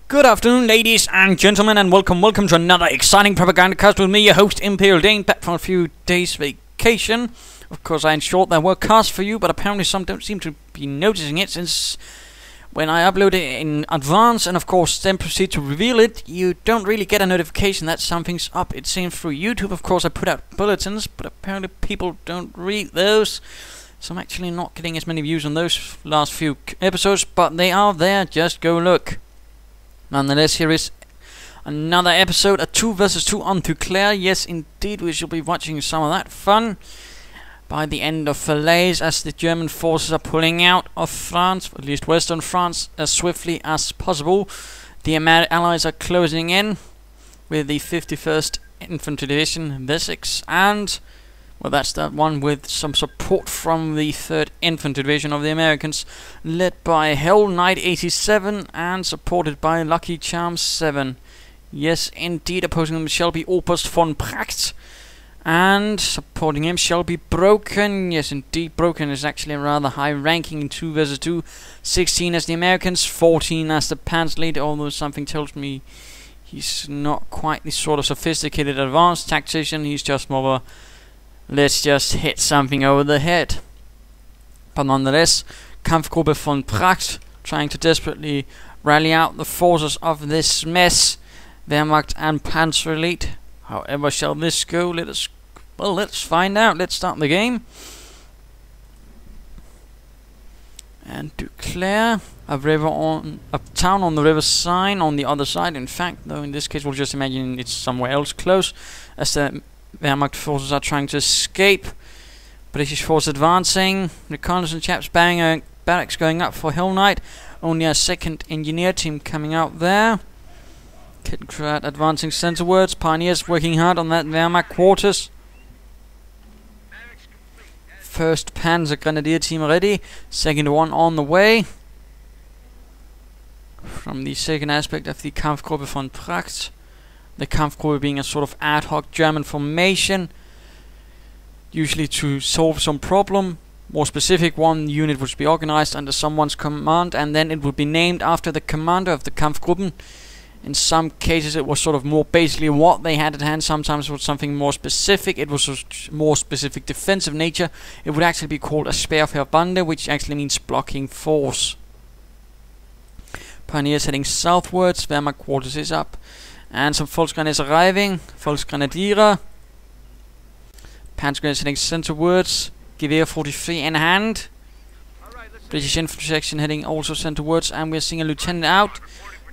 Good afternoon, ladies and gentlemen, and welcome to another exciting Propagandacast with me, your host, Imperial Dane, back from a few days' vacation. Of course, I ensured there were casts for you, but apparently some don't seem to be noticing it, since when I upload it in advance, and of course then proceed to reveal it, you don't really get a notification that something's up. It seems through YouTube, of course, I put out bulletins, but apparently people don't read those. So I'm actually not getting as many views on those last few episodes, but they are there, just go look. Nonetheless, here is another episode, a 2 vs 2 on Duclair. Yes, indeed, we shall be watching some of that fun by the end of Falais, as the German forces are pulling out of France, at least western France, as swiftly as possible. The Allies are closing in with the 51st Infantry Division, Wessex, and well, that's that one with some support from the 3rd Infantry Division of the Americans, led by Hellnight 87 and supported by Luckycharmz 7. Yes, indeed, opposing them shall be Oberstvonpracht, and supporting him shall be Broken. Yes, indeed, Broken is actually a rather high ranking in 2 vs 2. 16 as the Americans, 14 as the Panzer Elite, although something tells me he's not quite the sort of sophisticated advanced tactician. He's just more of a let's just hit something over the head. But nonetheless, Kampfgruppe von Pracht trying to desperately rally out the forces of this mess, Wehrmacht and Panzer Elite. However shall this go? Let's find out. Let's start the game. And Duclair, a town on the river Seine on the other side. In fact, though in this case we'll just imagine it's somewhere else close, as the Wehrmacht forces are trying to escape. British force advancing. Reconnaissance chaps barracks going up for Hellnight. Only a 2nd engineer team coming out there. Kittenkrad advancing centerwards. Pioneers working hard on that Wehrmacht quarters. 1st Panzer Grenadier team ready. 2nd one on the way. From the 2nd aspect of the Kampfgruppe von Pracht. The Kampfgruppe being a sort of ad hoc German formation, usually to solve some problem. More specific, one unit would be organized under someone's command, and then it would be named after the commander of the Kampfgruppen. In some cases it was sort of more basically what they had at hand. Sometimes it was something more specific. It was a more specific defensive nature. It would actually be called a Sperrverbande, which actually means blocking force. Pioneers heading southwards. Wehrmacht quarters is up. And some Volksgrenadiers arriving. Volksgrenadiere. Panzer Grenadiers heading centerwards. Gewehr 43 in hand. British infantry section heading also centerwards. And we're seeing a lieutenant out.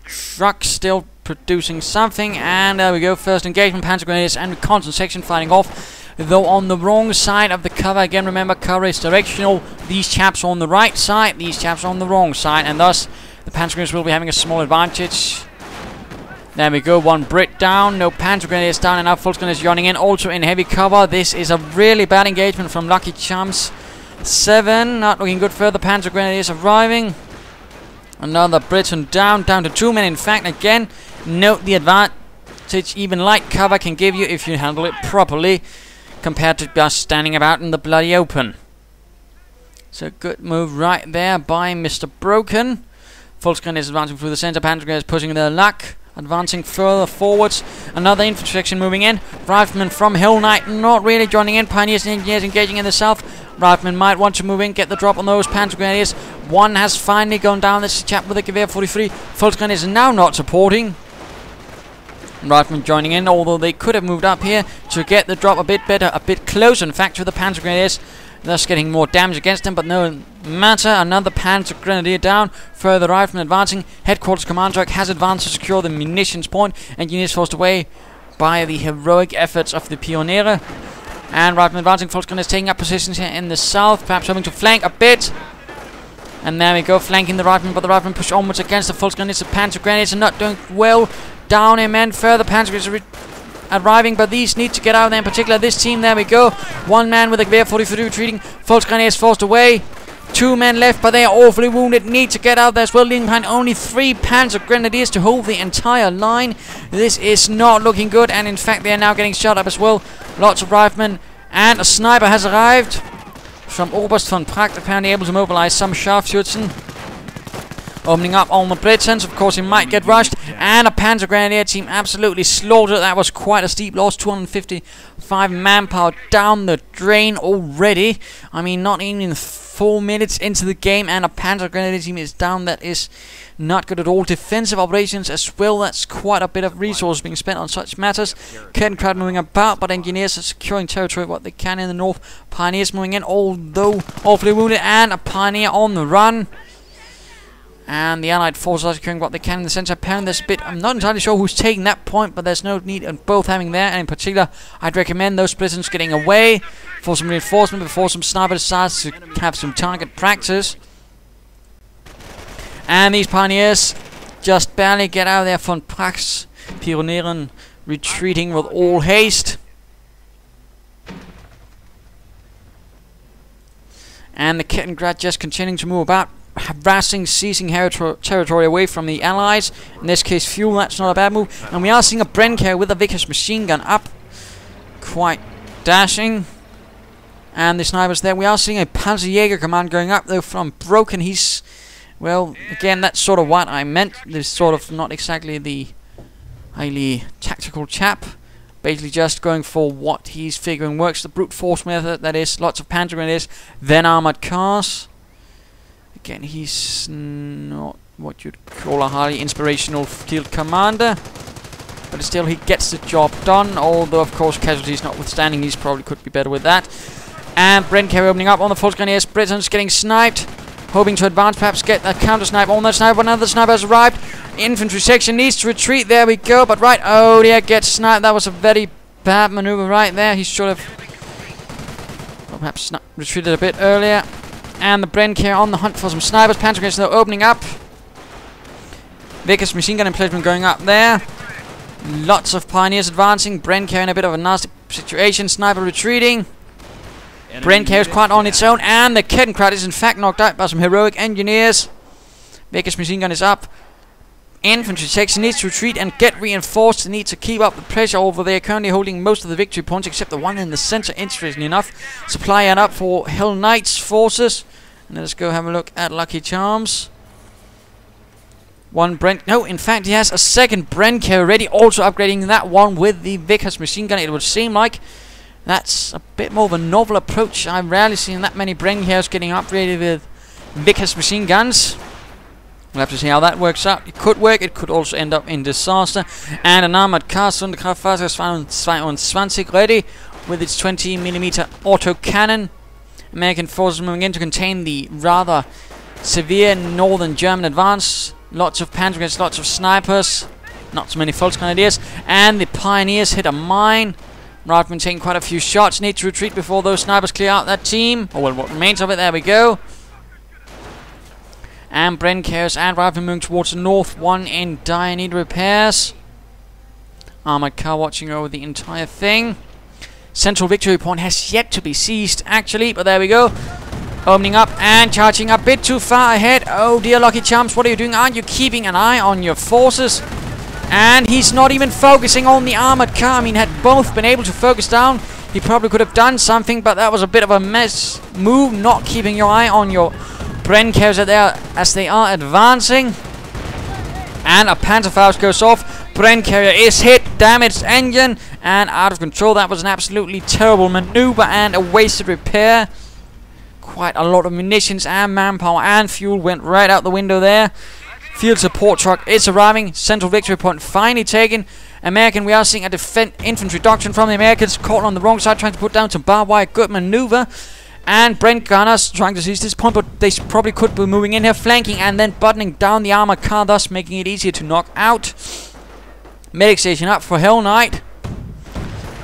Truck still producing something. And there we go. First engagement. Panzer Grenadiers and reconnaissance section fighting off. Though on the wrong side of the cover. Again, remember, cover is directional. These chaps on the right side. These chaps on the wrong side. And thus, the Panzer Grenadiers will be having a small advantage. There we go, one Brit down, no Panzer Grenadiers down, and now Volksgrenadiers joining in, also in heavy cover. This is a really bad engagement from Luckycharmz 7, not looking good for the Panzer Grenadiers arriving. Another Briton down to 2 men. In fact, again, note the advantage even light cover can give you if you handle it properly, compared to just standing about in the bloody open. So good move right there by Mr. Broken. Volksgrenadiers advancing through the center, Panzer Grenadiers pushing their luck. Advancing further forwards. Another infantry section moving in. Riflemen from Hellnight not really joining in. Pioneers and engineers engaging in the south. Riflemen might want to move in, get the drop on those Panzer Grenadiers. One has finally gone down. This is a chap with a Gewehr 43. Volksgrenadiers are now not supporting. Riflemen joining in, although they could have moved up here to get the drop a bit better, a bit closer in fact to the Panzer Grenadiers. Thus getting more damage against them, but no matter. Another Panzer Grenadier down. Further riflemen advancing. Headquarters command truck has advanced to secure the munitions point. Engineers forced away by the heroic efforts of the Pioniere. And riflemen advancing. Volksgrenadiers taking up positions here in the south, perhaps hoping to flank a bit. And there we go, flanking the riflemen, but the riflemen push onwards against the Volksgrenadiers. The Panzer Grenadiers are not doing well. Down in men. Further Panzer Grenadiers arriving, but these need to get out of there, in particular this team. There we go, one man with a Gewehr 43 retreating. Volksgrenadiers forced away. 2 men left, but they are awfully wounded. Need to get out there as well. Leaving behind only 3 Panzer Grenadiers to hold the entire line. This is not looking good, and in fact they are now getting shot up as well. Lots of riflemen, and a sniper has arrived from Oberstvonpracht, apparently able to mobilize some Scharfschützen. Opening up on the Britons. Of course, he might get rushed. And a Panzer Grenadier team absolutely slaughtered. That was quite a steep loss. 255 manpower down the drain already. I mean, not even 4 minutes into the game, and a Panzer Grenadier team is down. That is not good at all. Defensive operations as well. That's quite a bit of resources being spent on such matters. Curtain crowd moving about, but engineers are securing territory what they can in the north. Pioneers moving in, although awfully wounded, and a pioneer on the run. And the Allied forces are securing what they can in the centre. Apparently there's a bit, I'm not entirely sure who's taking that point, but there's no need of both having there. And in particular, I'd recommend those Britons getting away for some reinforcement before some sniper decides to have some target practice. And these pioneers just barely get out of there. Vonpracht, Pionieren retreating with all haste. And the Kettengrad just continuing to move about, harassing, seizing territory away from the Allies. In this case, fuel, that's not a bad move. And we are seeing a Brenker with a Vickers machine gun up. Quite dashing. And the snipers there. We are seeing a Panzerjäger command going up, though, from Broken. He's, well, again, that's sort of what I meant. This sort of not exactly the highly tactical chap. Basically just going for what he's figuring works. The brute force method, that is, lots of Panzer Grenadiers, then armoured cars. Again, he's not what you'd call a highly inspirational field commander, but still he gets the job done, although of course casualties notwithstanding, he's probably could be better with that. And Brenker opening up on the Volksgrenadiers. Britons getting sniped, hoping to advance, perhaps get a counter snipe on that sniper. Another sniper has arrived. Infantry section needs to retreat. There we go, but right, oh dear, gets sniped. That was a very bad maneuver right there. He should have, well, perhaps retreated a bit earlier. And the Brenker on the hunt for some snipers. Panzer Grenadiers now opening up. Vickers machine gun emplacement going up there. Lots of pioneers advancing. Brenker in a bit of a nasty situation. Sniper retreating. Brenker is quite on its own. And the Kettenkrad is in fact knocked out by some heroic engineers. Vickers machine gun is up. Infantry section needs to retreat and get reinforced. They need to keep up the pressure over there. Currently holding most of the victory points except the one in the center, interestingly enough. Supply it up for Hellnight's forces. And let's go have a look at Luckycharmz. One Brent. No, in fact, he has a second Brenker already. Also upgrading that one with the Vickers machine gun. It would seem like that's a bit more of a novel approach. I've rarely seen that many Brenkers getting upgraded with Vickers machine guns. We'll have to see how that works out. It could work, it could also end up in disaster. And an armored car, Sonderkraftfahrzeug 22 ready with its 20mm autocannon. American forces moving in to contain the rather severe northern German advance. Lots of Panzer Grenadiers, lots of snipers, not so many Volksgrenadiers. And the pioneers hit a mine. Rather than taking quite a few shots, need to retreat before those snipers clear out that team. Or well, what remains of it, there we go. And Brenkers and Rifle moving towards the north. One in dire need repairs. Armored car watching over the entire thing. Central victory point has yet to be seized, actually, but there we go. Opening up and charging a bit too far ahead. Oh dear, Luckycharmz, what are you doing? Aren't you keeping an eye on your forces? And he's not even focusing on the armored car. I mean, had both been able to focus down, he probably could have done something, but that was a bit of a mess move, not keeping your eye on your Brenkers as they are advancing. And a Panzerfaust goes off. Brenker is hit, damaged engine, and out of control. That was an absolutely terrible maneuver and a wasted repair. Quite a lot of munitions and manpower and fuel went right out the window there. Field support truck is arriving. Central victory point finally taken. American, we are seeing a infantry doctrine from the Americans. Caught on the wrong side, trying to put down some barbed wire. Good maneuver. And Brent Gunners trying to seize this point, but they probably could be moving in here, flanking and then buttoning down the armored car, thus making it easier to knock out. Medic station up for Hellnight.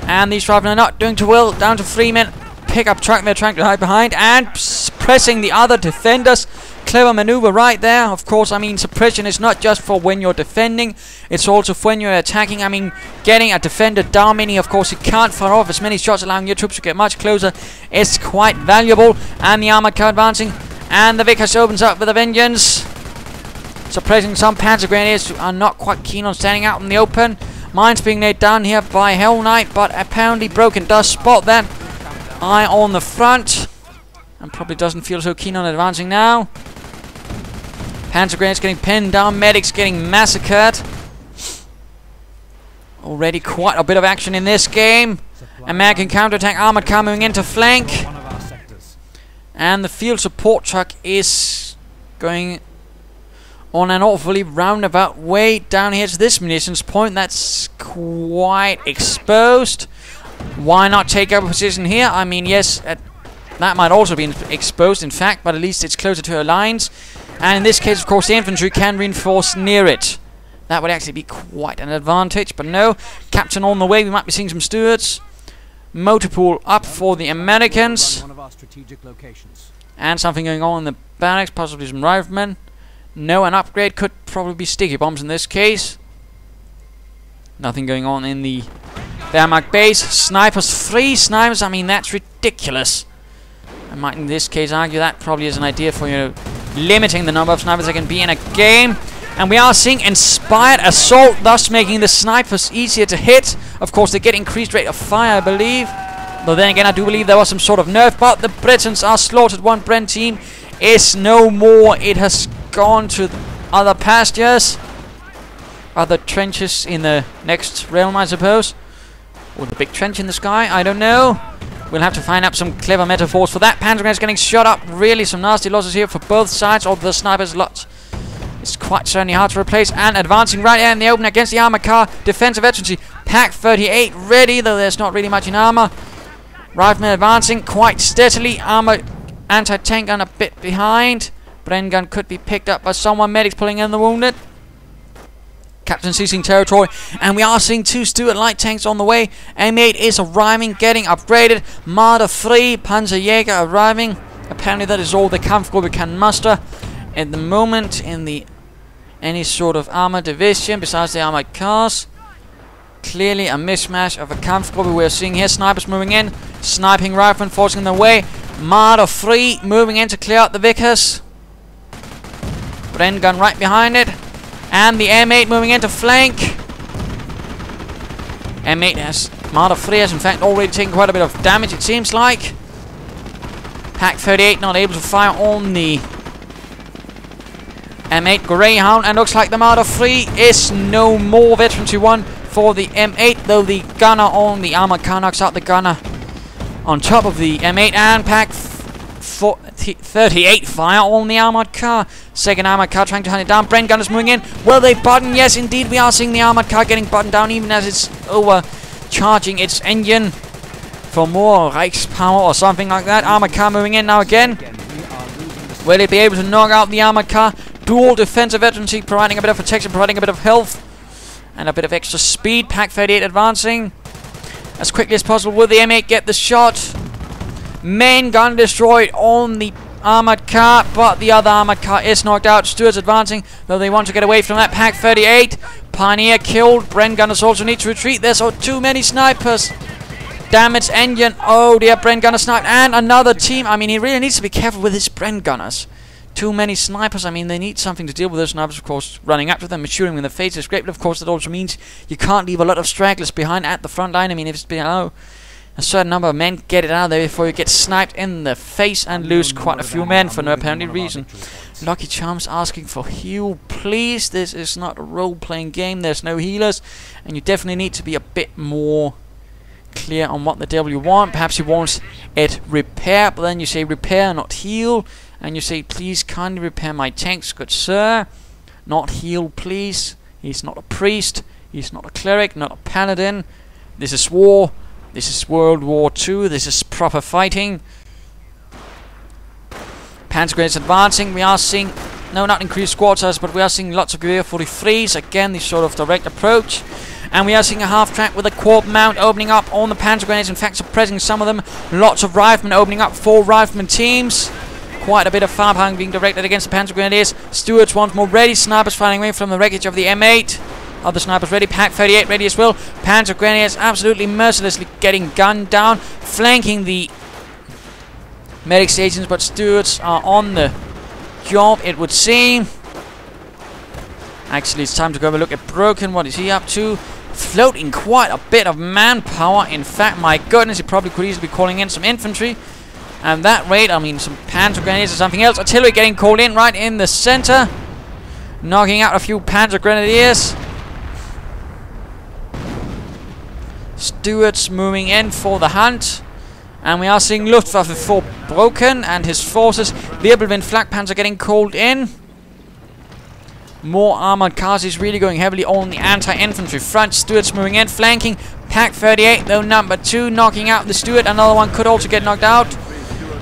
And these riflemen are not doing too well. Down to 3 men. Pickup truck they're trying to hide behind and pressing the other defenders. Clever maneuver right there. Of course, I mean, suppression is not just for when you're defending, it's also for when you're attacking. I mean, getting a defender down, meaning of course you can't fire off as many shots, allowing your troops to get much closer, is quite valuable. And the armored car advancing, and the Vickers opens up with a vengeance, suppressing some Panzer Grenadiers who are not quite keen on standing out in the open. Mines being laid down here by Hellnight, but apparently Broken does spot that. Eye on the front, and probably doesn't feel so keen on advancing now. Panzer grenades getting pinned down. Medics getting massacred. Already quite a bit of action in this game. American counterattack armored car moving into flank. And the field support truck is going on an awfully roundabout way down here to this munitions point. That's quite exposed. Why not take up a position here? I mean, yes, that might also be exposed, in fact, but at least it's closer to our lines. And in this case, of course, the infantry can reinforce near it. That would actually be quite an advantage, but no. Captain on the way. We might be seeing some stewards. Motor pool up for the Americans. And something going on in the barracks, possibly some riflemen. No, an upgrade could probably be sticky bombs in this case. Nothing going on in the Wehrmacht base. Snipers, 3 snipers. I mean, that's ridiculous. I might in this case argue that probably is an idea for, you know, limiting the number of snipers that can be in a game. And we are seeing inspired assault, thus making the snipers easier to hit. Of course, they get increased rate of fire, I believe. Though then again, I do believe there was some sort of nerf. But the Britons are slaughtered. One Brent team is no more. It has gone to other pastures. Other trenches in the next realm, I suppose. Or the big trench in the sky, I don't know. We'll have to find out some clever metaphors for that. Panzer grenades getting shot up. Really some nasty losses here for both sides. Although the snipers lot. It's quite certainly hard to replace. And advancing right in the open against the armor car. Defensive veterancy. Pack 38 ready, though there's not really much in armor. Riflemen advancing quite steadily. Armor anti-tank gun a bit behind. Bren gun could be picked up by someone. Medics pulling in the wounded. Captain seizing territory. And we are seeing 2 Stuart light tanks on the way. M8 is arriving, getting upgraded. Marder 3, Panzerjäger arriving. Apparently that is all the Kampfgruppe can muster at the moment in the any sort of armor division besides the armored cars. Clearly a mismatch of a Kampfgruppe we're seeing here. Snipers moving in. Sniping riflemen forcing their way. Marder 3 moving in to clear out the Vickers. Bren gun right behind it. And the M8 moving into flank. M8 has... Marder 3 has in fact already taken quite a bit of damage, it seems like. Pack 38 not able to fire on the M8 Greyhound. And looks like the Marder 3 is no more. Veterancy 1 for the M8. Though the gunner on the armored car knocks out the gunner on top of the M8. And Pack 38 fire on the armored car. Second armored car trying to hunt it down. Brent gunners moving in. Will they button? Yes, indeed, we are seeing the armored car getting buttoned down even as it's overcharging its engine for more Reichspower or something like that. Armored car moving in now again. Will it be able to knock out the armored car? Dual defensive veterancy, providing a bit of protection, providing a bit of health, and a bit of extra speed. Pack 38 advancing as quickly as possible. Will the M8 get the shot? Main gun destroyed on the armored car, but the other armored car is knocked out. Stuarts advancing, though they want to get away from that. Pack 38. Pioneer killed. Bren gunners also need to retreat. There's too many snipers. Damaged engine. Oh dear, Bren gunner sniped. And another team. I mean, he really needs to be careful with his Bren gunners. Too many snipers. I mean, they need something to deal with those snipers, of course. Running up to them and shooting them in the face is great, but of course that also means you can't leave a lot of stragglers behind at the front line. I mean, if it's below a certain number of men, get it out of there before you get sniped in the face and lose quite a few men for no apparent reason. Luckycharmz asking for heal, please. This is not a role-playing game. There's no healers, and you definitely need to be a bit more clear on what the devil you want. Perhaps he wants it repair, but then you say repair, not heal, and you say, please kindly repair my tanks, good sir. Not heal, please. He's not a priest. He's not a cleric, not a paladin. This is war. This is World War II. This is proper fighting. Panzer grenades advancing. We are seeing, no, not increased squad size, but we are seeing lots of Gewehr 43s. Again, this sort of direct approach. And we are seeing a half track with a quad mount opening up on the Panzer grenades. In fact, suppressing some of them. Lots of riflemen opening up for rifleman teams. Quite a bit of firepower being directed against the Panzer grenadiers. Stuarts once more ready. Snipers firing away from the wreckage of the M8. Other snipers ready. Pack 38 ready as well. Panzer grenadiers absolutely mercilessly getting gunned down, flanking the medic stations, but Stuarts are on the job, it would seem. Actually, it's time to go have a look at Broken. What is he up to? Floating quite a bit of manpower. In fact, my goodness, he probably could easily be calling in some infantry. And that rate, I mean, some Panzer grenades or something else. Artillery getting called in right in the center. knocking out a few Panzer Grenadiers. Stuart's moving in for the hunt. And we are seeing Luftwaffe 4 broken and his forces. Wirbelwind Flak Panzer getting called in. More armored cars. He's really going heavily on the anti-infantry front. Stuart's moving in, flanking. Pack 38, though, number 2, knocking out the Stuart. Another one could also get knocked out.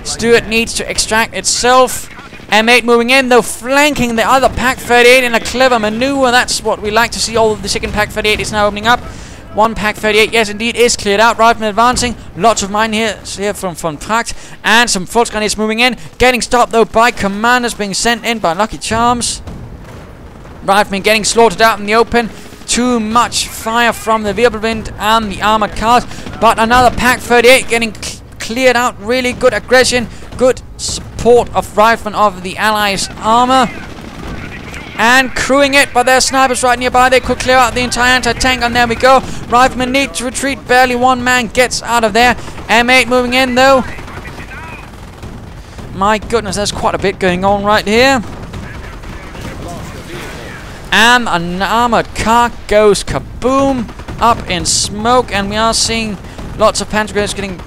Stuart needs to extract itself. M8 moving in, though, flanking the other Pack 38 in a clever maneuver. That's what we like to see. All of the second Pack 38 is now opening up. One Pack 38, yes indeed, is cleared out. Riflemen advancing. Lots of mine here from Pracht. And some Volksgrenadiers moving in. Getting stopped, though, by commanders being sent in by Luckycharmz. Riflemen getting slaughtered out in the open. Too much fire from the Wirbelwind and the armored cars. But another Pack 38 getting cleared out. Really good aggression. Good support of riflemen of the Allies' armor. And crewing it, but there's snipers right nearby. They could clear out the entire anti-tank, and there we go. Riflemen need to retreat. Barely one man gets out of there. M8 moving in, though. My goodness, there's quite a bit going on right here. And an armored car goes kaboom up in smoke, and we are seeing lots of Panzer Grenadiers getting...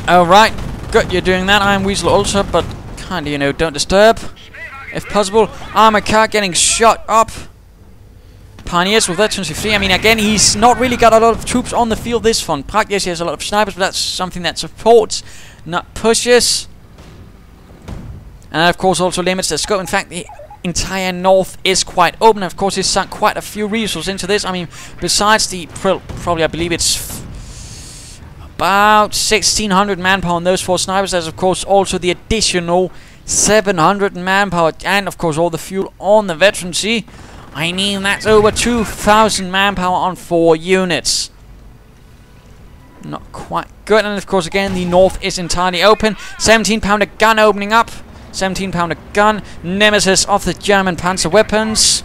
Alright, good, you're doing that. I'm Weasel also, but kinda, you know, don't disturb. If possible. Armored car getting shot up. Pioneers with veterans 53. I mean, again, he's not really got a lot of troops on the field this one. Prague, yes, he has a lot of snipers, but that's something that supports, not pushes. And of course also limits the scope. In fact, the entire north is quite open. Of course, he's sunk quite a few resources into this. I mean, besides the probably, I believe it's about 1,600 manpower on those 4 snipers. There's of course also the additional 700 manpower, and of course all the fuel on the veterancy. I mean, that's over 2,000 manpower on 4 units. Not quite good. And of course again, the north is entirely open. 17-pounder gun opening up. 17-pounder gun, nemesis of the German panzer weapons.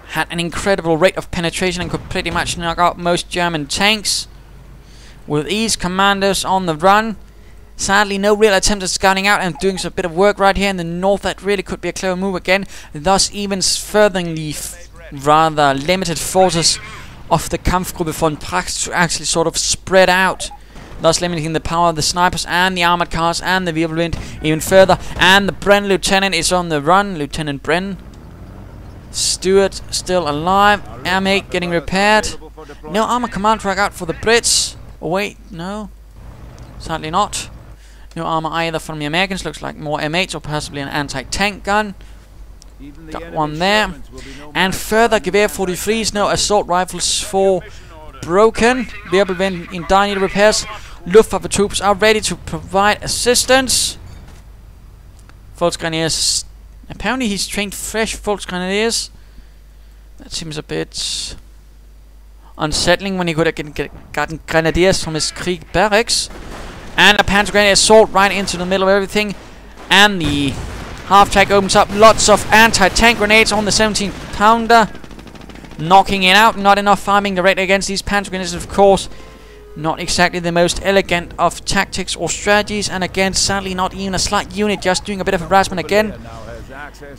Had an incredible rate of penetration and could pretty much knock out most German tanks. With ease, commandos on the run. Sadly, no real attempt at scouting out and doing some bit of work right here in the north. That really could be a clever move again. Thus, even furthering the rather limited forces of the Kampfgruppe von Pracht to actually sort of spread out. Thus limiting the power of the snipers and the armored cars and the Wirbelwind even further. And the Bren Lieutenant is on the run. Lieutenant Bren. Stuart still alive. M8 getting repaired. No armor command track out for the Brits. Oh wait, no. Sadly not. No armor either from the Americans. Looks like more M8s or possibly an anti-tank gun. Got one there. And further Gewehr 43s. No assault rifles 4 broken. Wirbelwind in dire need of repairs. Luftwaffe troops are ready to provide assistance. Volksgrenadiers. Apparently he's trained fresh Volksgrenadiers. That seems a bit unsettling when he could have gotten Grenadiers from his Krieg barracks. And a Panzer Grenadier assault right into the middle of everything. And the half-track opens up. Lots of anti-tank grenades on the 17-pounder. Knocking it out. Not enough farming directly against these Panzer Grenadiers, of course. Not exactly the most elegant of tactics or strategies. And again, sadly not even a slight unit. Just doing a bit of harassment again.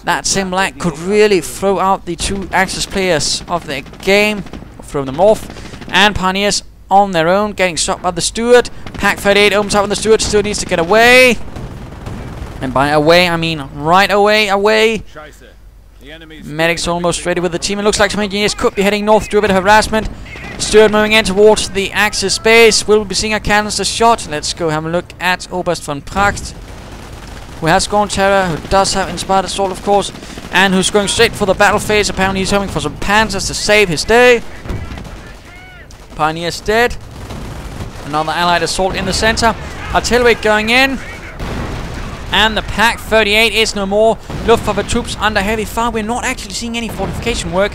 That Simlac could really throw out the 2 Axis players of the game. Or throw them off. And Pioneers on their own, getting shot by the Stuart. Pack 38 opens up on the Stuart. Stuart needs to get away. And by away, I mean right away. Medics almost ready with the team. It looks like some engineers could be heading north to do a bit of harassment. Stuart moving in towards the Axis base. Will be seeing a canister shot. Let's go have a look at Oberstvonpracht, who has gone terror, who does have inspired assault, of course, and who's going straight for the battle phase. Apparently he's hoping for some panzers to save his day. Pioneers dead. Another allied assault in the center. Artillery going in. And the Pack 38 is no more. Luftwaffe troops under heavy fire. We're not actually seeing any fortification work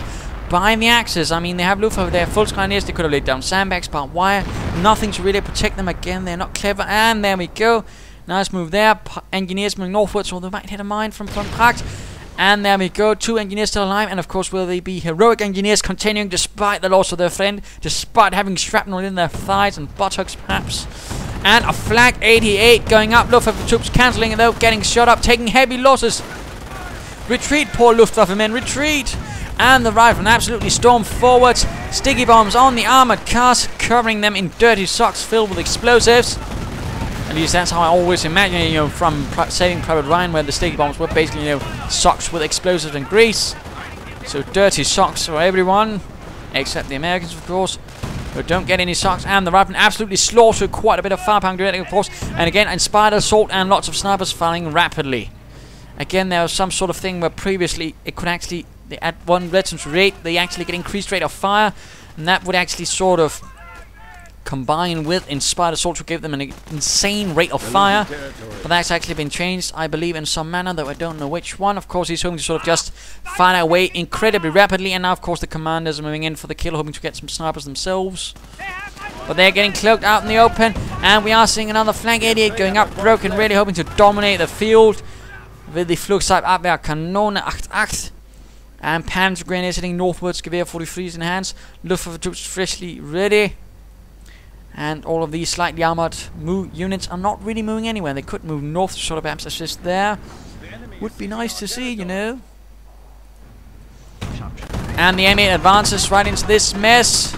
by the Axis. I mean, they have Luftwaffe there, Volksgrenadiers. They could have laid down sandbags, barbed wire. Nothing to really protect them again. They're not clever. And there we go. Nice move there. Engineers moving northwards, or they might hit a mine from Prague. And there we go. 2 engineers still alive. And of course, will they be heroic engineers continuing despite the loss of their friend, despite having shrapnel in their thighs and buttocks, perhaps? And a Flak 88 going up. Luftwaffe troops cancelling it though, getting shot up, taking heavy losses. Retreat, poor Luftwaffe men, retreat. And the riflemen absolutely storm forwards. Sticky bombs on the armoured cars, covering them in dirty socks filled with explosives. At least that's how I always imagine it, you know, from Saving Private Ryan, where the sticky bombs were basically, you know, socks with explosives and grease. So dirty socks for everyone, except the Americans, of course, who don't get any socks. And the riflemen absolutely slaughter quite a bit of firepower directly, of course. And again, inspired assault and lots of snipers firing rapidly. Again, there was some sort of thing where previously it could actually, at one regiment rate, they actually get increased rate of fire, and that would actually sort of combine with inspired assault to give them an insane rate of fire. But that's actually been changed, I believe, in some manner, though I don't know which one. Of course, he's hoping to sort of just fire away incredibly rapidly, and now, of course, the commanders are moving in for the kill, hoping to get some snipers themselves. But they're getting cloaked out in the open, and we are seeing another Flank 88 going up, broken, really hoping to dominate the field with the Flugzeutabwehrkanone 88. And Panzer Grenadiers heading northwards, Gewehr 43s in hands, Luftwaffe troops freshly ready. And all of these slightly armoured units are not really moving anywhere. They could move north to sort of perhaps assist there. Would be nice to see, you know. And the M8 advances right into this mess.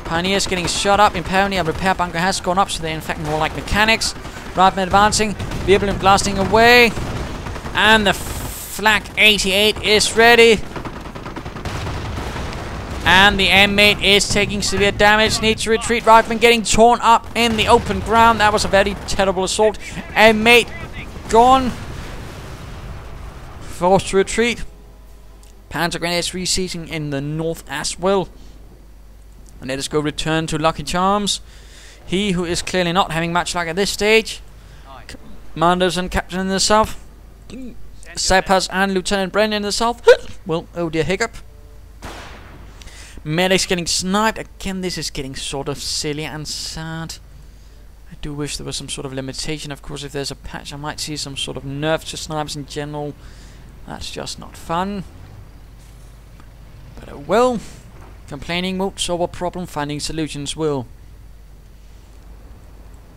Pioneers getting shot up. Apparently a repair bunker has gone up, so they're in fact more like mechanics. Riflemen advancing, Wirbeln blasting away. And the Flak 88 is ready. And the M8 is taking severe damage, needs to retreat. Riflemen getting torn up in the open ground. That was a very terrible assault. M8 gone. Forced to retreat. Panzer Grenadiers reseating in the north as well. And let us go return to Luckycharmz. He who is clearly not having much luck at this stage. Commanders and captain in the south. Sappers and Lieutenant Brennan in the south. Well, oh dear, hiccup. Medics getting sniped. Again, this is getting sort of silly and sad. I do wish there was some sort of limitation. Of course, if there's a patch, I might see some sort of nerf to snipers in general. That's just not fun. But oh well. Complaining won't solve a problem, finding solutions will.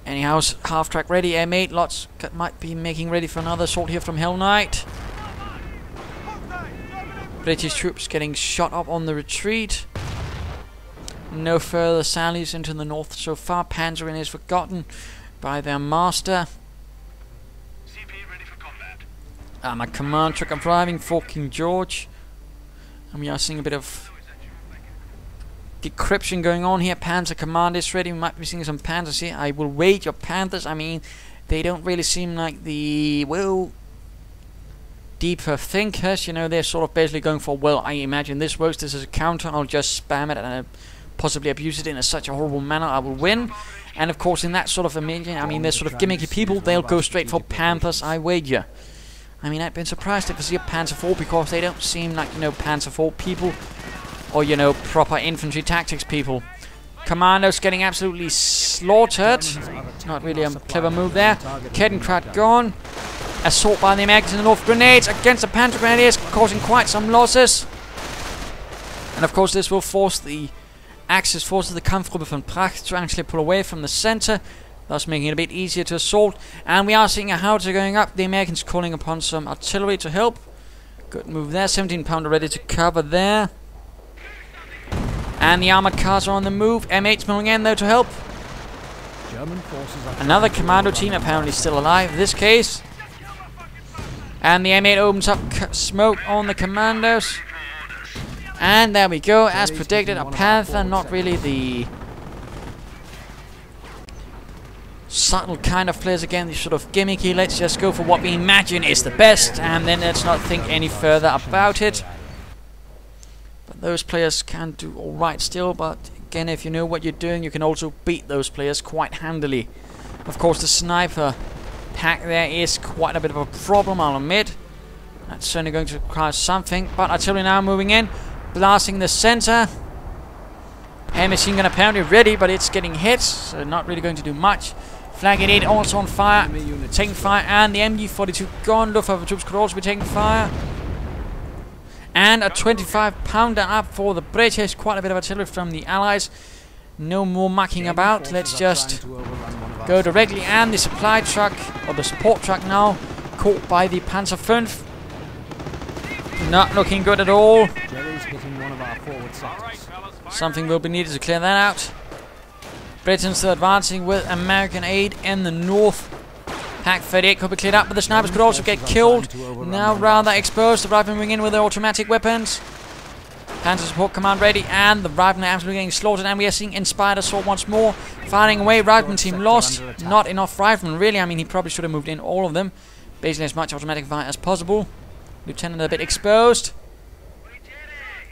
Anyhow, half-track ready, M8. Lots might be making ready for another assault here from Hellnight. British troops getting shot up on the retreat. No further sallies into the north so far. Panzer is forgotten by their master. CP ready for combat. My command truck arriving for King George. And we are seeing a bit of decryption going on here. Panzer command is ready. We might be seeing some panthers here. I will wait your panthers. I mean, they don't really seem like the, well, deeper thinkers. You know, they're sort of basically going for, well, I imagine this works. This is a counter. I'll just spam it and possibly abuse it in such a horrible manner. I will win. And of course, in that sort of imagine, I mean, they're sort of gimmicky people. They'll go straight for panthers, I wager. I mean, I'd been surprised if I see a Panzer IV, because they don't seem like, you know, Panzer IV people. Or, you know, proper infantry tactics people. Commandos getting absolutely slaughtered. Not really a clever move there. Kettenkrad gone. Assault by the Americans in the north. Grenades against the Panzer Grenadiers, causing quite some losses. And of course, this will force the Axis forces, the Kampfgruppe to actually pull away from the center, thus making it a bit easier to assault. And we are seeing a howitzer going up. The Americans calling upon some artillery to help. Good move there. 17-pounder ready to cover there. And the armored cars are on the move. M8's moving in though to help. German forces are Another commando team apparently still alive in this case. And the M8 opens up smoke on the commandos. And there we go, as predicted, a Panther, not really the subtle kind of players again, the sort of gimmicky, let's just go for what we imagine is the best, and then let's not think any further about it. But those players can do alright still, but again, if you know what you're doing, you can also beat those players quite handily. Of course, the sniper pack there is quite a bit of a problem, I'll admit. That's certainly going to require something, but artillery now moving in. Blasting the center. Air machine gun apparently ready, but it's getting hit, so not really going to do much. Flag 88 also on fire, taking fire, and the MG42 gone. Luftwaffe troops could also be taking fire. And a 25-pounder up for the British. Quite a bit of artillery from the Allies. No more mucking about. Let's just go directly. And the supply truck, or the support truck now, caught by the Panzer V. Not looking good at all. Jerry's hitting one of our forward sectors. Something will be needed to clear that out. Britain's still advancing with American aid in the north. Pack 38 could be cleared up, but the snipers could also get killed. Now rather exposed. The riflemen moving in with their automatic weapons. Panzer support command ready, and the riflemen are absolutely getting slaughtered, and we are seeing inspired assault once more. Firing away, rifleman team lost. Not enough riflemen, really. I mean, he probably should have moved in all of them. Basically as much automatic fire as possible. Lieutenant a bit exposed.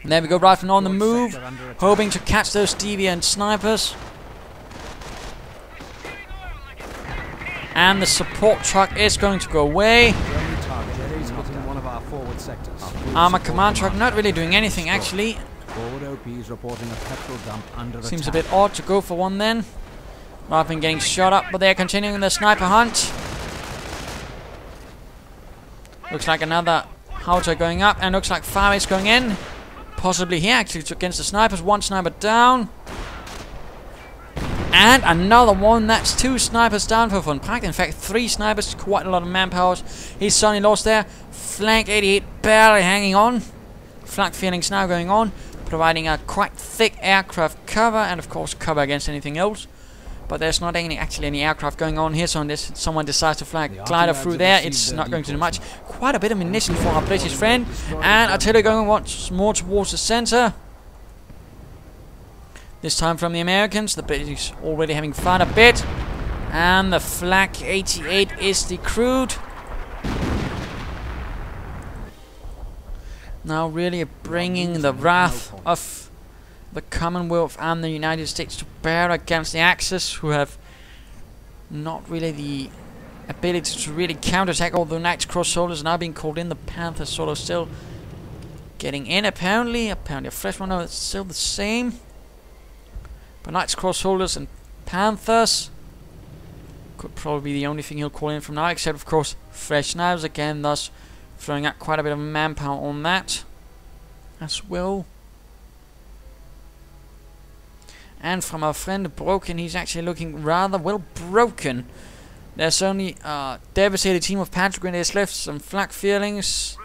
And there we go, rifleman on the move, hoping to catch those deviant snipers. And the support truck is going to go away. Armor command truck not really doing anything actually. Seems a bit odd to go for one then. Rifleman getting shot up, but they're continuing their sniper hunt. Looks like another howitzer going up, and looks like Falais going in. Possibly here actually against the snipers. One sniper down. And another one. That's 2 snipers down for Vonpracht. In fact, 3 snipers. Quite a lot of manpower. He's suddenly lost there. Flank 88 barely hanging on. Flak feelings now going on. Providing a quite thick aircraft cover. And of course cover against anything else. But there's not actually any aircraft going on here. So unless someone decides to fly a glider through there, it's not going to do much. Quite a bit of munition for our British friend. And artillery going once more towards the center. This time from the Americans. The British already having fun a bit. And the Flak 88 is decrewed. Now really bringing the wrath of the Commonwealth and the United States to bear against the Axis, who have not really the ability to really counterattack, although Knight's Cross soldiers are now being called in. The Panthers sort of still getting in apparently. Apparently a fresh one, no, it's still the same. But Knight's Cross soldiers and Panthers could probably be the only thing he'll call in from now, except of course fresh knives again, thus throwing out quite a bit of manpower on that as well. And from our friend Broken, he's actually looking rather well broken. There's only a devastated team of Panzer Grenadiers left, some flak feelings.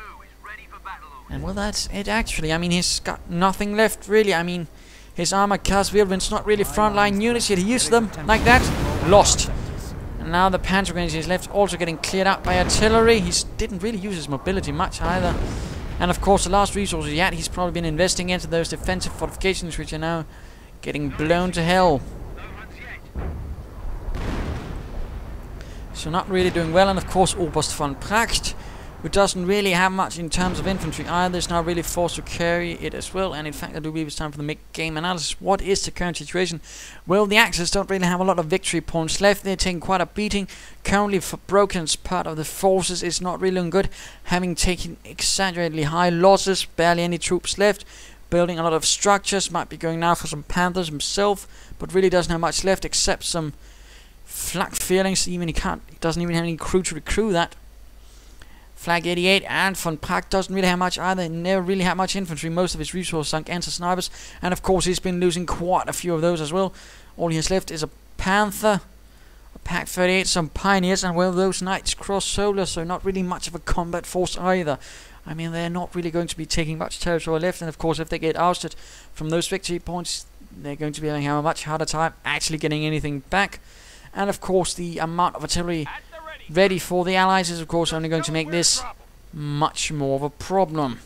And well, that's it actually. I mean, he's got nothing left really. I mean, his armored cars, Wheelwind's not really frontline units, yet he used them like that. Lost. And now the Panzer Grenadiers left, also getting cleared out by artillery. He didn't really use his mobility much either. And of course, the last resources he had, he's probably been investing into those defensive fortifications, which are now getting blown to hell. So not really doing well. And of course Oberstvonpracht, who doesn't really have much in terms of infantry either, is now really forced to carry it as well. And in fact I do believe it's time for the mid-game analysis. What is the current situation? Well, the Axis don't really have a lot of victory points left. They're taking quite a beating. Currently for Broken's part of the forces is not really looking good, having taken exaggeratedly high losses, barely any troops left. Building a lot of structures, might be going now for some Panthers himself, but really doesn't have much left except some flak feelings. He doesn't even have any crew to recruit that. Flag 88 and Vonpracht doesn't really have much either. Never really had much infantry. Most of his resources sunk anti-snipers, and of course he's been losing quite a few of those as well. All he has left is a Panther, a Pack 38, some Pioneers, and well, those Knight's Cross soldiers. So not really much of a combat force either. I mean, they're not really going to be taking much territory left, and of course if they get ousted from those victory points, they're going to be having a much harder time actually getting anything back. And of course the amount of artillery ready for the Allies is of course only going to make this much more of a problem.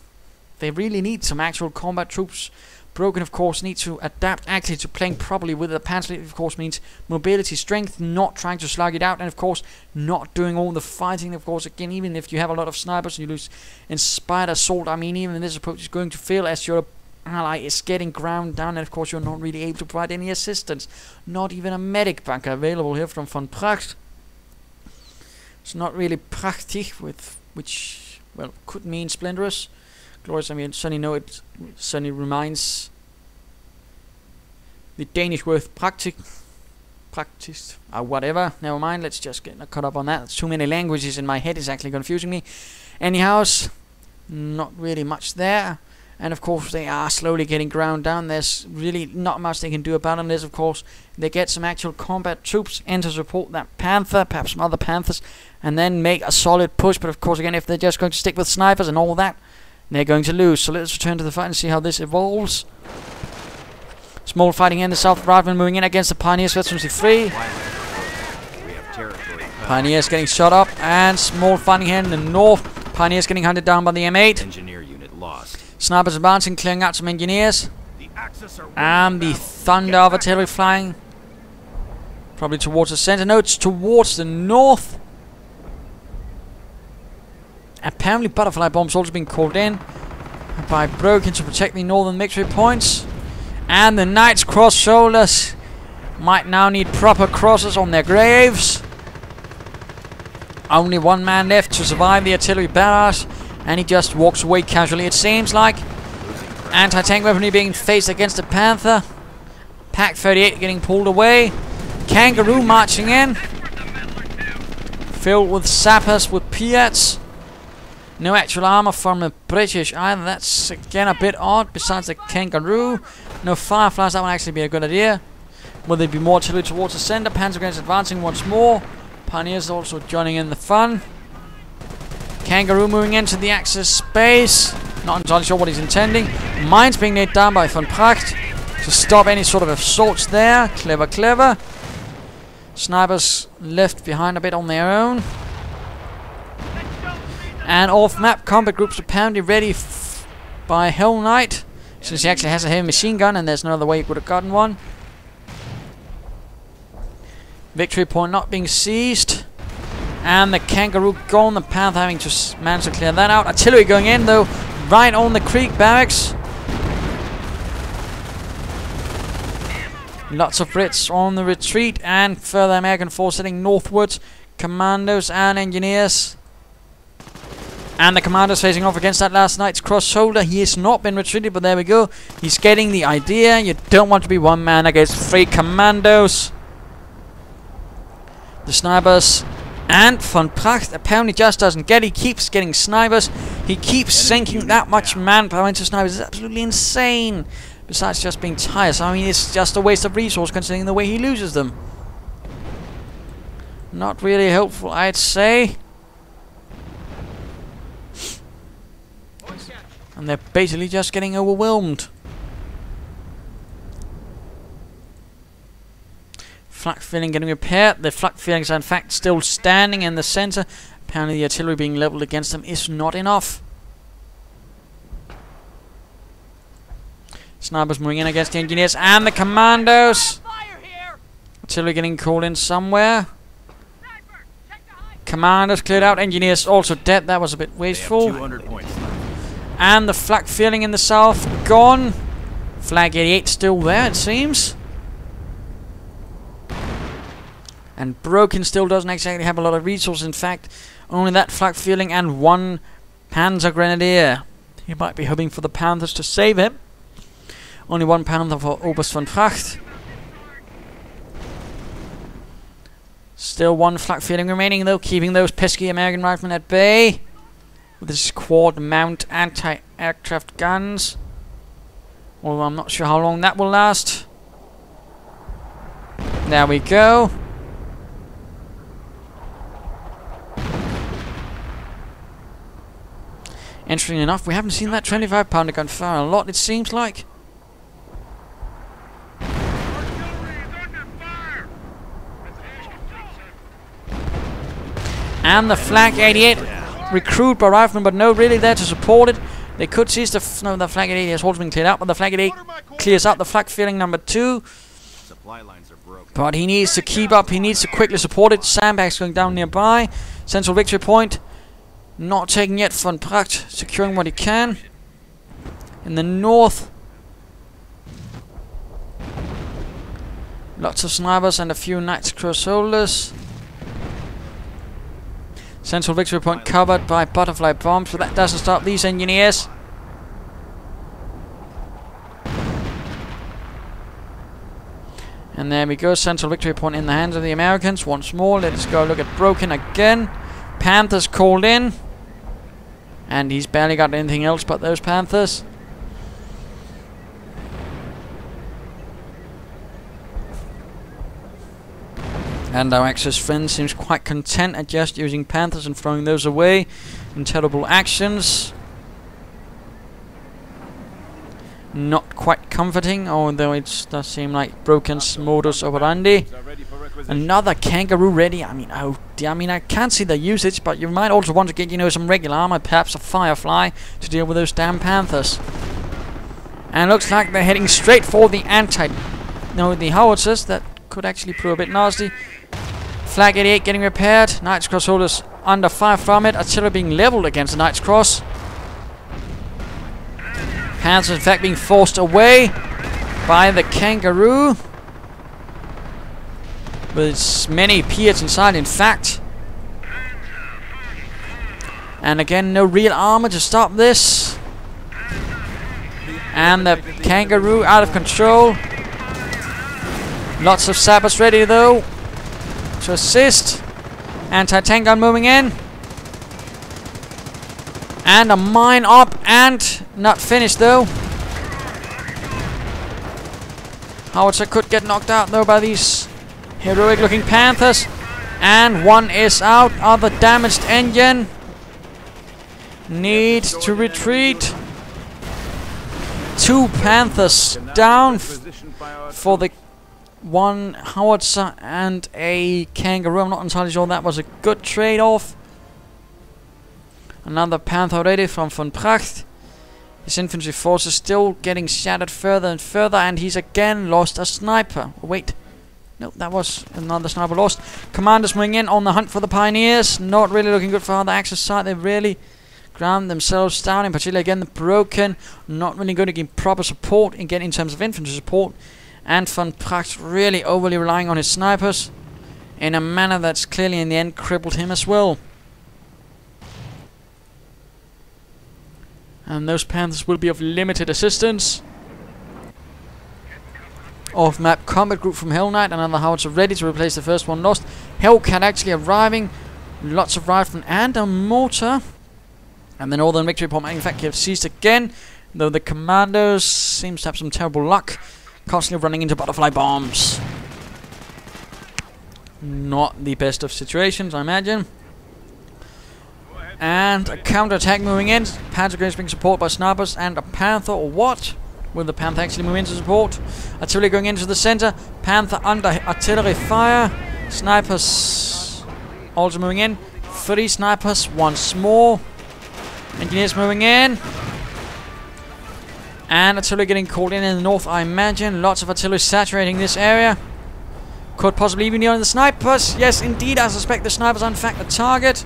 They really need some actual combat troops. Broken of course needs to adapt actually to playing properly with the Panzer Elite. Of course means mobility, strength, not trying to slug it out, and of course not doing all the fighting. Of course, again, even if you have a lot of snipers and you lose inspired assault, I mean, even this approach is going to fail as your ally is getting ground down, and of course you're not really able to provide any assistance. Not even a medic bunker available here from Vonpracht. It's not really prachtig, with which, well, could mean splenderous. Glorious, I mean, certainly know it certainly reminds the Danish word practiced, whatever, never mind, let's just get caught up on that. There's too many languages in my head, it's actually confusing me. Anyhow, not really much there. And of course they are slowly getting ground down. There's really not much they can do about it unless, of course, they get some actual combat troops in to support that Panther, perhaps some other Panthers, and then make a solid push. But of course, again, if they're just going to stick with snipers and all that, they're going to lose. So let's return to the fight and see how this evolves. Small fighting in the south. Riflemen moving in against the Pioneers. Veterans free. Pioneers getting shot up, and small fighting here in the north. Pioneers getting hunted down by the M8. Engineer unit lost. Snipers advancing, clearing out some engineers. And the thunder of artillery flying. Probably towards the center. No, it's towards the north. Apparently butterfly bombs also being called in by Broken to protect the northern victory points. And the Knights cross shoulders might now need proper crosses on their graves. Only one man left to survive the artillery barrage, and he just walks away casually, it seems like. Anti-tank weaponry being faced against the Panther. Pack 38 getting pulled away. Kangaroo marching in, filled with sappers with Piats. No actual armor from the British either. That's again a bit odd. Besides the Kangaroo, no Fireflies. That would actually be a good idea. Will there be more artillery towards the center? Panzer Grenadiers advancing once more. Pioneers also joining in the fun. Kangaroo moving into the Axis space. Not entirely sure what he's intending. Mines being laid down by Vonpracht to stop any sort of assaults there. Clever, clever. Snipers left behind a bit on their own. And off-map combat groups apparently ready by Hellnight, since he actually has a heavy machine gun and there's no other way he could have gotten one. Victory point not being seized. And the Kangaroo gone. The Panther having to manage to clear that out. Artillery going in though, right on the creek barracks. Lots of Brits on the retreat, and further American force heading northwards. Commandos and engineers. And the commando's facing off against that last Knight's cross shoulder. He has not been retreated, but there we go. He's getting the idea. You don't want to be one man against 3 commandos. The snipers. And Vonpracht apparently just doesn't get it. He keeps getting snipers. He keeps sinking that much manpower into snipers. It's absolutely insane. Besides just being tiresome, I mean, it's just a waste of resource considering the way he loses them. Not really helpful, I'd say. And they're basically just getting overwhelmed. Flak filling getting repaired. The flak fillings are in fact still standing in the center. Apparently the artillery being leveled against them is not enough. Snipers moving in against the engineers and the commandos. Artillery getting called in somewhere. Commandos cleared out. Engineers also dead. That was a bit wasteful. 200 points. And the flak feeling in the south gone. Flag 88 still there, it seems. And Broken still doesn't exactly have a lot of resources. In fact, only that flak feeling and 1 Panzer Grenadier. He might be hoping for the Panthers to save him. Only 1 Panther for Oberstvonpracht. Still 1 flak feeling remaining though, keeping those pesky American riflemen at bay. With his quad mount anti-aircraft guns. Although I'm not sure how long that will last. There we go. Interesting enough, we haven't seen that 25-pounder gun fire a lot, it seems like. And the Flak 88 recruit by riflemen, but no really there to support it. They could seize the the Flak 88 has also been cleared out, but the Flak 88 clears out the flak feeling number 2. Supply lines are broken. But he needs to keep up, he needs to quickly support it. Sandbags going down nearby. Central victory point. Not taken yet. Vonpracht securing what he can. In the north. Lots of snipers and a few Knights cross shoulders. Central victory point covered by butterfly bombs, but that doesn't stop these engineers. And there we go, central victory point in the hands of the Americans. Once more, let's go look at Broken again. Panthers called in. And he's barely got anything else but those Panthers. And our Axis friend seems quite content at just using Panthers and throwing those away in terrible actions. Not quite comforting, although it does seem like broken modus operandi. Another Kangaroo ready. I mean, oh dear, I mean, I can't see the usage, but you might also want to get, you know, some regular armor, perhaps a Firefly, to deal with those damn Panthers. And looks like they're heading straight for the the howitzers. That could actually prove a bit nasty. Flag 88 getting repaired. Knight's Cross holders under fire from it. Artillery being leveled against the Knight's Cross. Panthers in fact being forced away by the Kangaroo. With many Piats inside, in fact. And again, no real armor to stop this. And the Kangaroo out of control. Lots of sappers ready though to assist. Anti-tank gun moving in. And a mine up and not finished though. Howitzer could get knocked out though by these heroic looking Panthers. And one is out. Other damaged engine. Needs to retreat. 2 Panthers down for the 1 howitzer and a Kangaroo. I'm not entirely sure that was a good trade-off. Another Panther ready from Vonpracht. His infantry force is still getting shattered further and further, and he's again lost a sniper. Oh, wait. No, that was another sniper lost. Commanders moving in on the hunt for the Pioneers. Not really looking good for the Axis side. They really ground themselves down, in particular again the Broken. Not really going to give proper support again in terms of infantry support. And Vonpracht really overly relying on his snipers in a manner that's clearly in the end crippled him as well. And those Panthers will be of limited assistance. Off-map combat group from Hellnight. Another howitzer ready to replace the first one lost. Hellcat actually arriving. Lots of riflemen and a mortar. And the Northern Victory Point manufacturer seized again. Though the Commandos seems to have some terrible luck. Constantly running into butterfly bombs. Not the best of situations, I imagine. And a counter-attack moving in. Panzer Grenadiers being supported by snipers and a Panther, or what? Will the Panther actually move into support? Artillery going into the center. Panther under artillery fire. Snipers also moving in. 3 snipers once more. Engineers moving in. And artillery getting called in the north, I imagine. Lots of artillery saturating this area. Could possibly even be on the snipers. Yes, indeed, I suspect the snipers are in fact the target.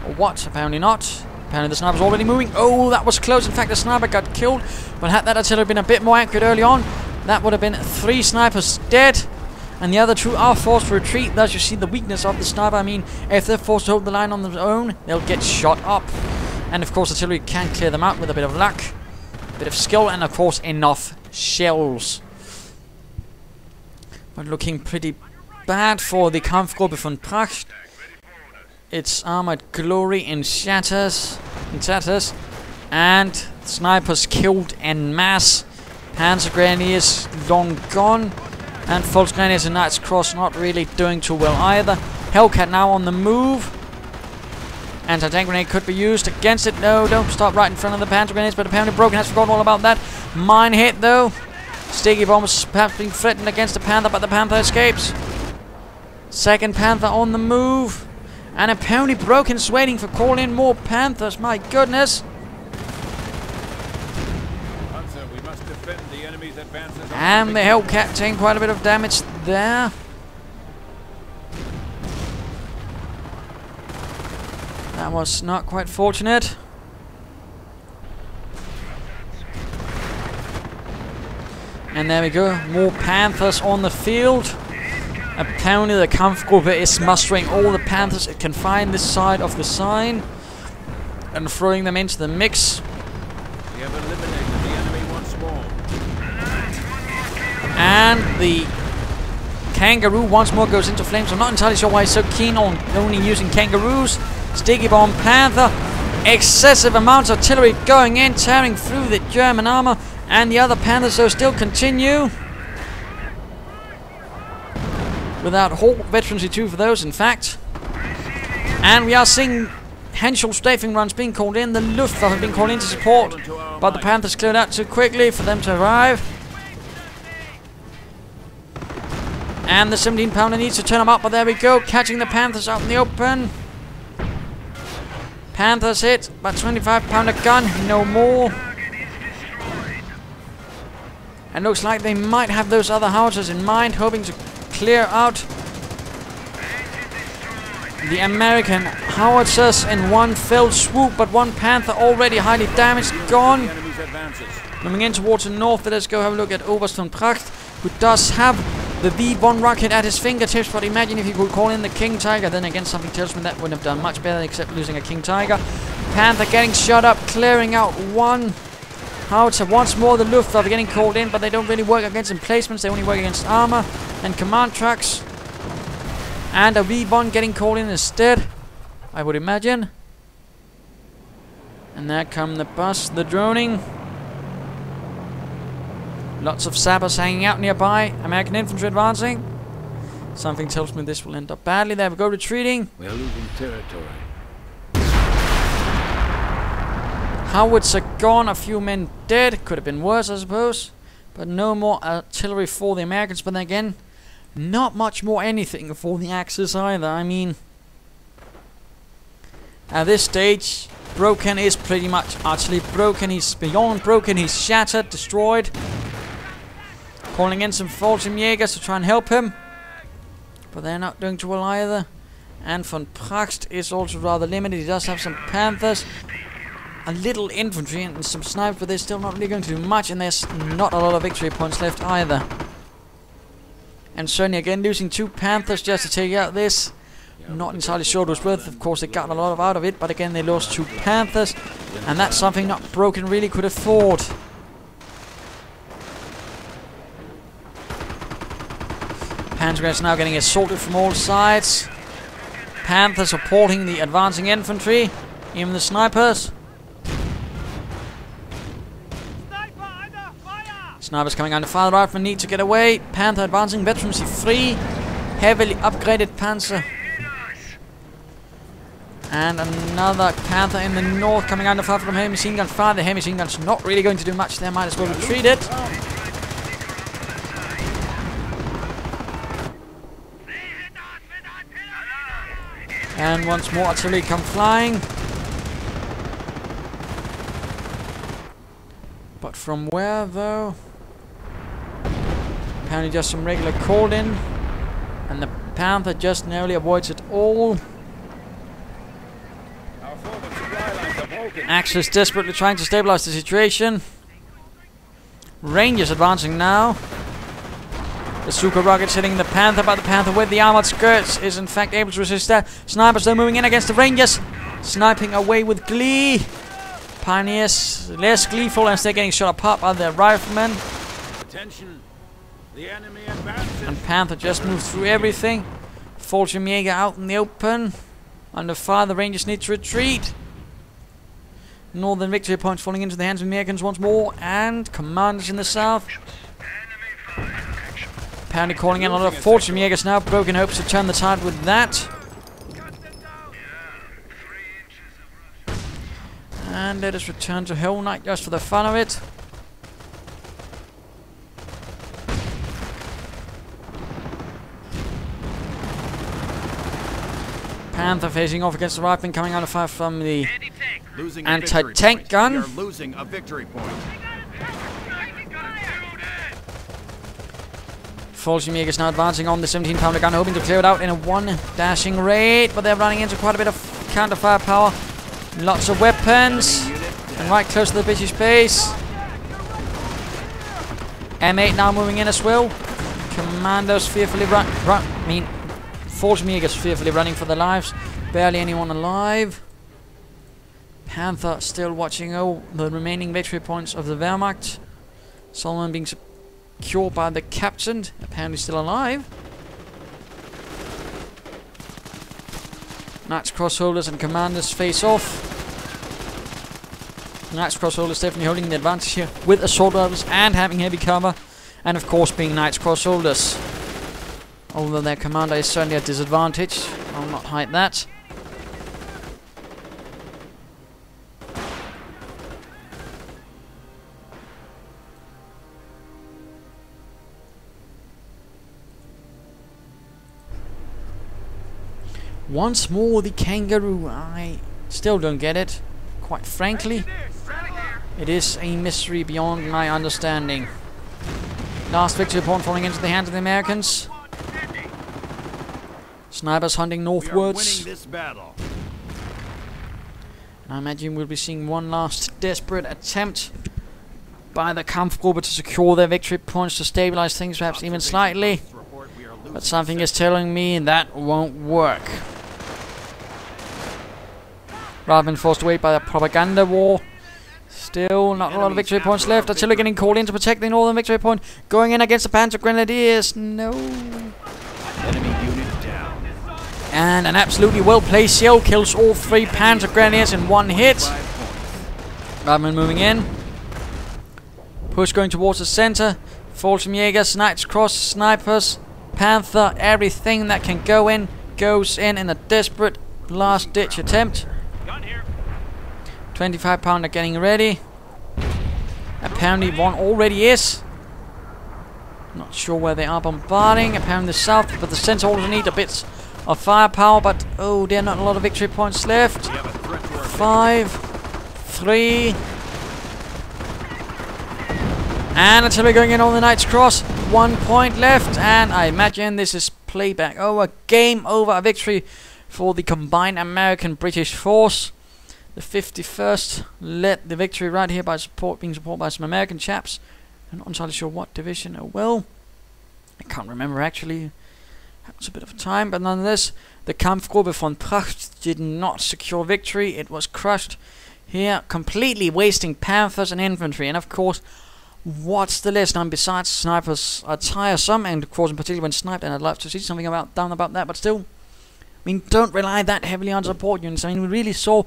Or what? Apparently not. Apparently the sniper's already moving. Oh, that was close. In fact, the sniper got killed. But had that artillery been a bit more accurate early on, that would have been 3 snipers dead. And the other 2 are forced to retreat. Thus, you see the weakness of the sniper. I mean, if they're forced to hold the line on their own, they'll get shot up. And of course, artillery can clear them out with a bit of luck, a bit of skill, and of course, enough shells. But looking pretty bad for the Kampfgruppe von Pracht. Its armored glory in tatters, and snipers killed en masse. Panzer Grenadiers long gone, and Volksgrenadiers and Knight's Cross not really doing too well either. Hellcat now on the move. Anti-tank grenade could be used against it. No, don't stop right in front of the Panzer Grenadiers, but apparently Broken has forgotten all about that. Mine hit though. Sticky bombs perhaps being threatened against the Panther, but the Panther escapes. Second Panther on the move. And apparently Broken's waiting for call in more Panthers. My goodness. We must defend the enemy's advances. And the Hellcat taking quite a bit of damage there. That was not quite fortunate. And there we go. More Panthers on the field. Apparently the Kampfgruppe is mustering all the Panthers it can find this side of the sign and throwing them into the mix. We have eliminated the enemy once more. And the Kangaroo once more goes into flames. I'm not entirely sure why he's so keen on only using Kangaroos. Sticky bomb Panther. Excessive amounts of artillery going in, tearing through the German armor. And the other Panthers though still continue. Without Hawk Veterancy 2 for those, in fact. And we are seeing Henschel strafing runs being called in. The Luftwaffe being called in to support. But the Panthers cleared out too quickly for them to arrive. And the 17-pounder needs to turn them up, but there we go. Catching the Panthers out in the open. Panthers hit, but 25-pounder gun, no more. And looks like they might have those other howitzers in mind, hoping to clear out the American howitzers in one fell swoop, but one Panther already highly damaged, gone. Moving in towards the north, let's go have a look at Oberstvonpracht, who does have the V1 rocket at his fingertips, but imagine if he could call in the King Tiger. Then again, something tells me that wouldn't have done much better except losing a King Tiger. Panther getting shot up, clearing out one howitzer. Once more the Luftwaffe getting called in, but they don't really work against emplacements, they only work against armor and command trucks. And a V1 getting called in instead, I would imagine. And there come the bus, the droning. Lots of sappers hanging out nearby. American infantry advancing. Something tells me this will end up badly. There we go, retreating. We are losing territory. Howitzer gone, a few men dead. Could have been worse, I suppose. But no more artillery for the Americans. But then again, not much more anything for the Axis either. I mean, at this stage, Broken is pretty much utterly broken. He's beyond broken. He's shattered, destroyed. Calling in some Fallschirmjägers to try and help him. But they're not doing too well either. And von Pracht is also rather limited. He does have some Panthers, a little infantry and some snipers, but they're still not really going to do much. And there's not a lot of victory points left either. And certainly again losing 2 Panthers just to take out this. Not entirely sure it was worth. Of course they got a lot out of it, but again they lost 2 Panthers. And that's something not Broken really could afford. Panzergrenadiers now getting assaulted from all sides. Panther supporting the advancing infantry, even the snipers. Snipers coming under fire. The riflemen need to get away. Panther advancing, veterancy free. Heavily upgraded Panzer. And another Panther in the north coming under fire from heavy machine gun fire. The heavy machine gun's not really going to do much there. Might as well retreat it. And once more artillery come flying. But from where though? Apparently just some regular called in. And the Panther just narrowly avoids it all. Axis desperately trying to stabilize the situation. Rangers advancing now. The Suka rockets hitting the Panther, but the Panther with the armored skirts is in fact able to resist that. Snipers though moving in against the Rangers. Sniping away with glee. Pioneers less gleeful as they're getting shot apart by their riflemen. Attention. The enemy advances. And Panther just moves through everything. Fallschirmjäger out in the open. Under fire, the Rangers need to retreat. Northern victory points falling into the hands of the Americans once more. And commanders in the south. Apparently calling in a lot of Fallschirmjägers now. Broken hopes to turn the tide with that. And let us return to Hellnight just for the fun of it. Panther facing off against the rifleman coming under fire from the anti-tank gun. We are losing a victory point. Fallschirmjägers now advancing on the 17-pounder gun, hoping to clear it out in a one dashing raid, but they're running into quite a bit of counter firepower. Lots of weapons, and right close to the British base. M8 now moving in as well. Commandos fearfully Fallschirmjägers fearfully running for their lives. Barely anyone alive. Panther still watching all the remaining victory points of the Wehrmacht. Solomon being secured by the captain, apparently still alive. Knights Crossholders and commanders face off. Knights Crossholders definitely holding the advantage here with assault rifles and having heavy cover. And of course being Knights Crossholders. Although their commander is certainly at disadvantage. I'll not hide that. Once more the kangaroo. I still don't get it. Quite frankly, it is a mystery beyond my understanding. Last victory point falling into the hands of the Americans. Snipers hunting northwards. This battle. I imagine we'll be seeing one last desperate attempt by the Kampfgruppe to secure their victory points, to stabilize things perhaps even slightly. But something is telling me that won't work. Rather than forced away by the propaganda war. Still not a lot of victory points left. Artillery getting called in to protect the northern victory point. Going in against the Panzer Grenadiers. No. Enemy unit down. And an absolutely well-placed shell kills all 3 Panzer Grenadiers in one hit. Rather than moving in. Push going towards the center. Fallschirmjäger, Knights Cross, snipers, Panther, everything that can go in goes in a desperate last-ditch attempt. 25 pounder getting ready. Apparently one already is. Not sure where they are bombarding. Apparently the south, but the center also need a bit of firepower. But oh, there are not a lot of victory points left. 5, 3, and artillery going in on the Knights Cross. 1 point left, and I imagine this is playback. Oh, a game over, a victory for the combined American-British force. The 51st led the victory right here by being supported by some American chaps. I'm not entirely sure what division. Oh well, I can't remember actually. That was a bit of a time, but nonetheless, the Kampfgruppe did not secure victory. It was crushed here, completely wasting Panthers and infantry. And of course, what's the lesson? Besides, snipers are tiresome, and of course, in particular when sniped, and I'd love to see something down about that. But still, I mean, don't rely that heavily on support units. I mean, we really saw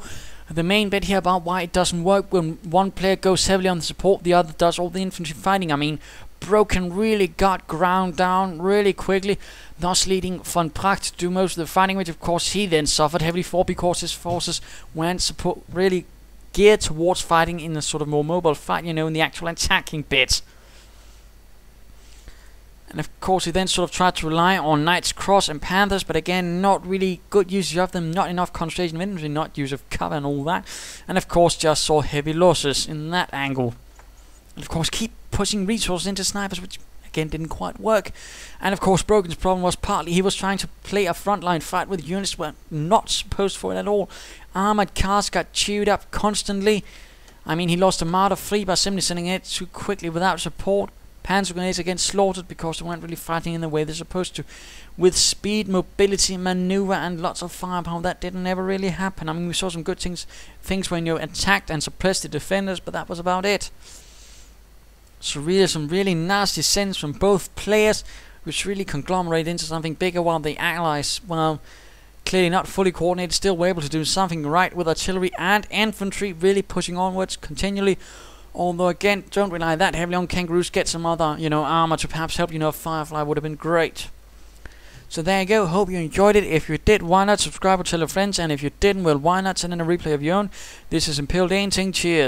the main bit here about why it doesn't work when one player goes heavily on the support, the other does all the infantry fighting. I mean, Broken really got ground down really quickly, thus leading Von Pracht to do most of the fighting, which of course he then suffered heavily for because his forces went really geared towards fighting in a sort of more mobile fight, you know, in the actual attacking bit. And of course he then sort of tried to rely on Knights Cross and Panthers, but again, not really good usage of them, not enough concentration of infantry, not use of cover and all that. And of course just saw heavy losses in that angle. And of course keep pushing resources into snipers, which again didn't quite work. And of course Broken's problem was partly he was trying to play a frontline fight with units that were not supposed for it at all. Armored cars got chewed up constantly. I mean, he lost a Marder 3 by simply sending it too quickly without support. Panzer Grenadiers again slaughtered because they weren't really fighting in the way they're supposed to. With speed, mobility, maneuver, and lots of firepower, that didn't ever really happen. I mean, we saw some good things when you attacked and suppressed the defenders, but that was about it. So really, some really nasty sins from both players, which really conglomerated into something bigger, while the Allies, well, clearly not fully coordinated, still were able to do something right with artillery and infantry, really pushing onwards continually. Although again, don't rely that heavily on kangaroos. Get some other, armor to perhaps help. Firefly would have been great. So there you go. Hope you enjoyed it. If you did, why not subscribe or tell your friends? And if you didn't, well, why not send in a replay of your own? This is Imperial Dancing. Cheers.